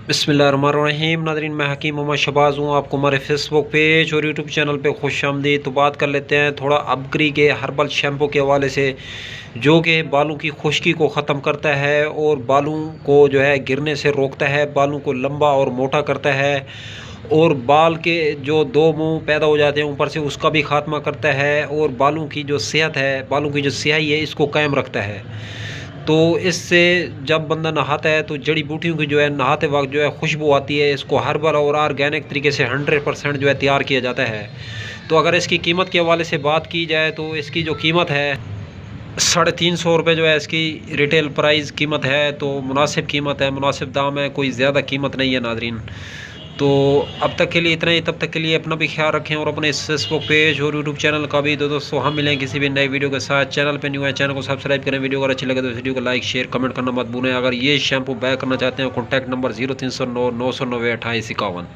बिस्मिल्लाहिर्रहमानिर्रहीम। नाज़रीन, मैं हकीम मोहम्मद शहबाज हूँ। आपको हमारे फेसबुक पेज और यूट्यूब चैनल पे खुश आमदीद। तो बात कर लेते हैं थोड़ा अपग्री के हर्बल शैम्पू के हवाले से, जो कि बालों की खुश्की को ख़त्म करता है और बालों को जो है गिरने से रोकता है, बालों को लंबा और मोटा करता है और बाल के जो दो मुंह पैदा हो जाते हैं ऊपर से उसका भी खात्मा करता है और बालों की जो सेहत है, बालों की जो स्याही है, इसको कायम रखता है। तो इससे जब बंदा नहाता है तो जड़ी बूटियों की जो है नहाते वक्त जो है खुशबू आती है। इसको हर्बल और ऑर्गेनिक तरीके से 100% जो है तैयार किया जाता है। तो अगर इसकी कीमत के हवाले से बात की जाए तो इसकी जो कीमत है 350 रुपये जो है इसकी रिटेल प्राइस कीमत है। तो मुनासिब कीमत है, मुनासिब दाम है, कोई ज़्यादा कीमत नहीं है नाज़रीन। तो अब तक के लिए इतना ही। तब तक के लिए अपना भी ख्याल रखें और अपने फेसबुक पेज और यूट्यूब चैनल का भी। दोस्तों, हम मिलें किसी भी नई वीडियो के साथ। चैनल पे न्यू है, चैनल को सब्सक्राइब करें। वीडियो अगर अच्छी लगे तो वीडियो को लाइक शेयर कमेंट करना मत भूलें। अगर ये शैम्पू बाय करना चाहते हैं, कॉन्टैक्ट नंबर 0309 990 2851।